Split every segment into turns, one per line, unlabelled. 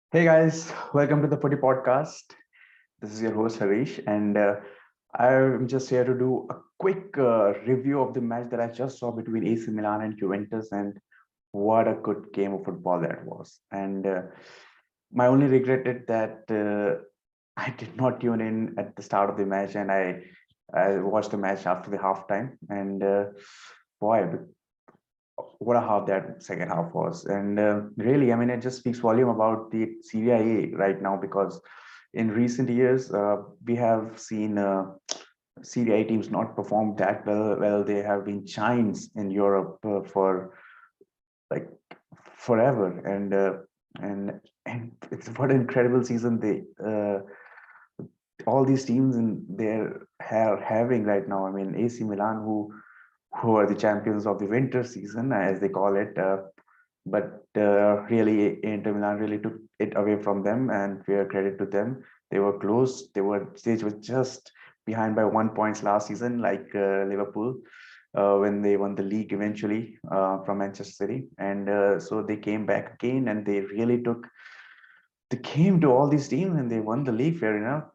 Hey guys, welcome to the Footy Podcast. This is your host Harish, and I'm just here to do a quick review of the match that I just saw between AC Milan and Juventus, and what a good game of football that was. And my only regret is that I did not tune in at the start of the match, and I watched the match after the halftime, and boy, what a half that second half was. And really, I mean, it just speaks volume about the Serie A right now because in recent years, we have seen Serie A teams not perform that well. Well, they have been giants in Europe for like forever, and it's what an incredible season they all these teams in they're having right now. I mean, AC Milan, who are the champions of the winter season, as they call it. But really, Inter Milan really took it away from them, and fair credit to them. They were close. They were just behind by 1 points last season, like Liverpool, when they won the league eventually from Manchester City, and so they came back again, and they came to all these teams and they won the league. Fair enough,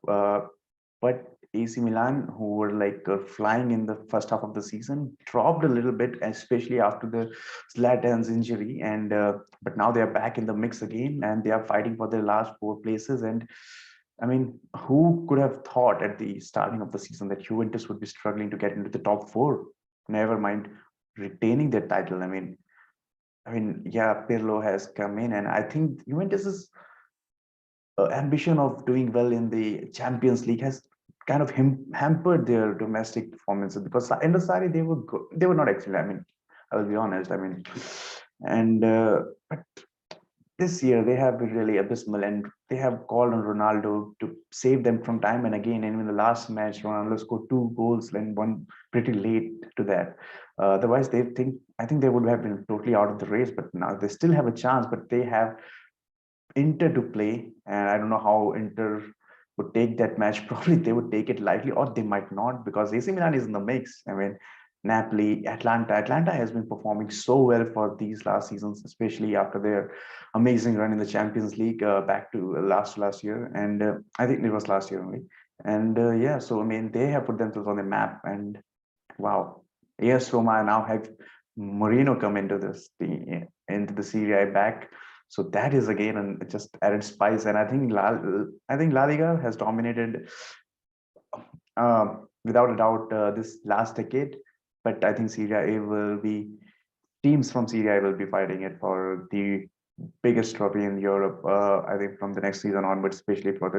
but AC Milan, who were like flying in the first half of the season, dropped a little bit, especially after the Zlatan's injury. And but now they are back in the mix again, and they are fighting for their last four places. And I mean, who could have thought at the starting of the season that Juventus would be struggling to get into the top four? Never mind retaining their title. Yeah, Pirlo has come in, and I think Juventus's ambition of doing well in the Champions League has kind of hampered their domestic performances because in the side they were not excellent. I mean, I will be honest. And but this year they have been really abysmal, and they have called on Ronaldo to save them from time and again. And in the last match, Ronaldo scored two goals and one pretty late to that. Otherwise, I think they would have been totally out of the race. But now they still have a chance, but they have Inter to play, and I don't know how Inter would take that match. Probably they would take it lightly, or they might not, because AC Milan is in the mix. I mean, Napoli, Atlanta. Atlanta has been performing so well for these last seasons, especially after their amazing run in the Champions League back to last year, and I think it was last year only. And yeah, so I mean, they have put themselves on the map, and wow, yes, Roma now have Moreno come into the Serie A back. So that is again and just added spice. And I think La Liga has dominated without a doubt this last decade. But I think Serie A will be teams from Serie A will be fighting it for the biggest trophy in Europe. I think from the next season onwards, especially for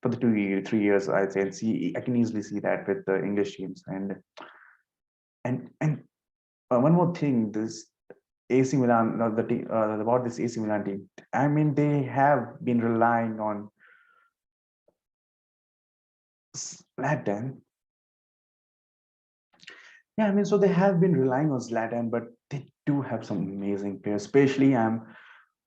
the 3 years, I'd say. And see, I can easily see that with the English teams. And one more thing, this AC Milan, the team, about this AC Milan team. I mean, they have been relying on Zlatan. Yeah, I mean, so they have been relying on Zlatan, but they do have some amazing players. Especially, I'm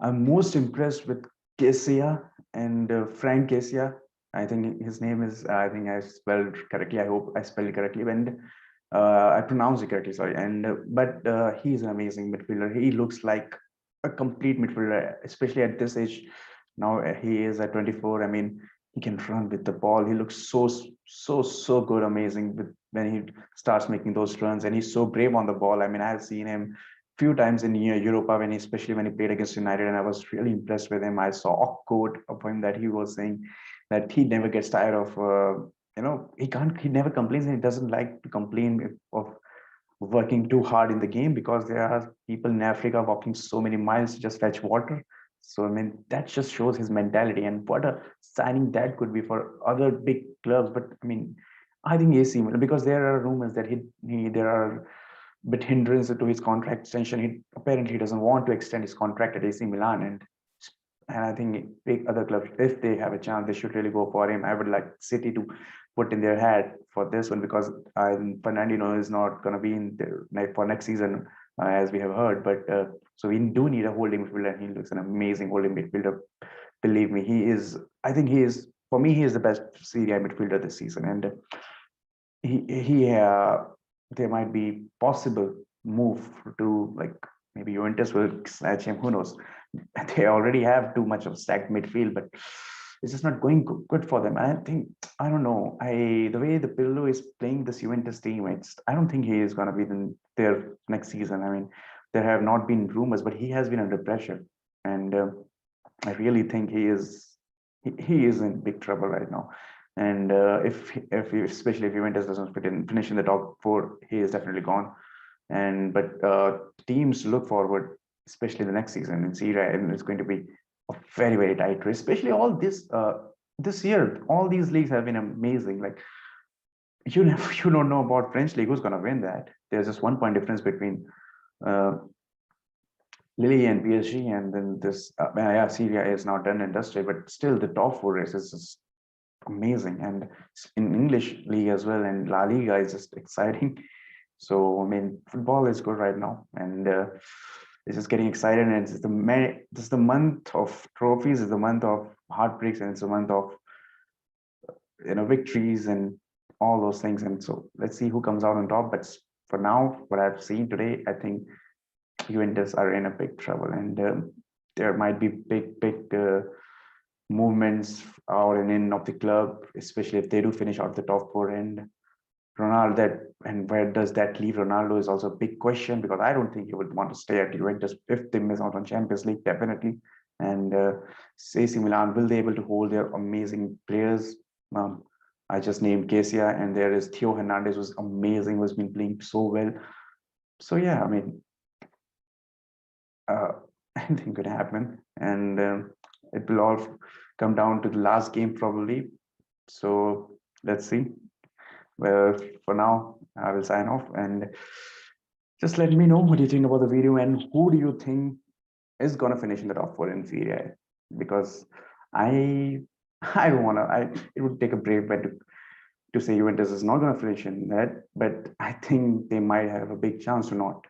most impressed with Kesia and Frank Kesia. I think his name is. I think I spelled correctly. I hope I spelled it correctly. And I pronounced it correctly. Sorry. And but he's an amazing midfielder. He looks like a complete midfielder, especially at this age. Now he is at 24. I mean, he can run with the ball. He looks so good, amazing with when he starts making those runs, and he's so brave on the ball. I mean, I've seen him few times in Europa when especially when he played against United, and I was really impressed with him. I saw a quote of him that he was saying that he never gets tired of he never complains, and he doesn't like to complain of working too hard in the game because there are people in Africa walking so many miles to just fetch water. So I mean that just shows his mentality, and what a signing that could be for other big clubs. But I mean, I think AC Milan, because there are rumors that he there are bit hindrance to his contract extension. He apparently doesn't want to extend his contract at AC Milan, and I think big other clubs, if they have a chance, they should really go for him. I would like City to put in their head for this one because Fernandinho is not going to be in there for next season, as we have heard. But so we do need a holding midfielder, and he looks an amazing holding midfielder. Believe me, he is. I think he is. For me, he is the best Serie A midfielder this season, and he there might be possible move to like maybe Juventus will snatch him. Who knows? They already have too much of stacked midfield, but it's just not going good for them. And I think I don't know. The way the Pirlo is playing this Juventus team, I don't think he is going to be there next season. I mean, there have not been rumors, but he has been under pressure, and I really think he is in big trouble right now. And especially if Juventus doesn't finish in the top four, he is definitely gone. And but teams look forward, especially the next season in Serie A, and it's going to be a very tight race. Especially all this year, all these leagues have been amazing. Like you don't know about French league who's going to win that. There's just 1 point difference between uh, Lille and PSG, and then this yeah, Serie A is now done and dusted, but still the top four races is amazing, and in English league as well, and La Liga is just exciting. So I mean, football is good right now, and it's just getting excited. And this is the month of trophies, it's the month of heartbreaks, and it's a month of victories and all those things. And so let's see who comes out on top. But for now, what I've seen today, I think Juventus are in a big trouble, and there might be big movements out and in of the club, especially if they do finish out the top four. And Ronaldo, where does that leave Ronaldo is also a big question, because I don't think he would want to stay at Juventus if they miss out on Champions League, definitely. And AC Milan, will they able to hold their amazing players? I just named Kesia, and there is Theo Hernandez, who's amazing, who's been playing so well. So yeah, I mean, anything could happen, and it will all come down to the last game probably. So let's see. Well, for now, I will sign off, and just let me know what you think about the video, and who do you think is gonna finish in the top four in Serie A? Because I I don't wanna. It would take a brave bet to say Juventus is not gonna finish in that, but I think they might have a big chance to not.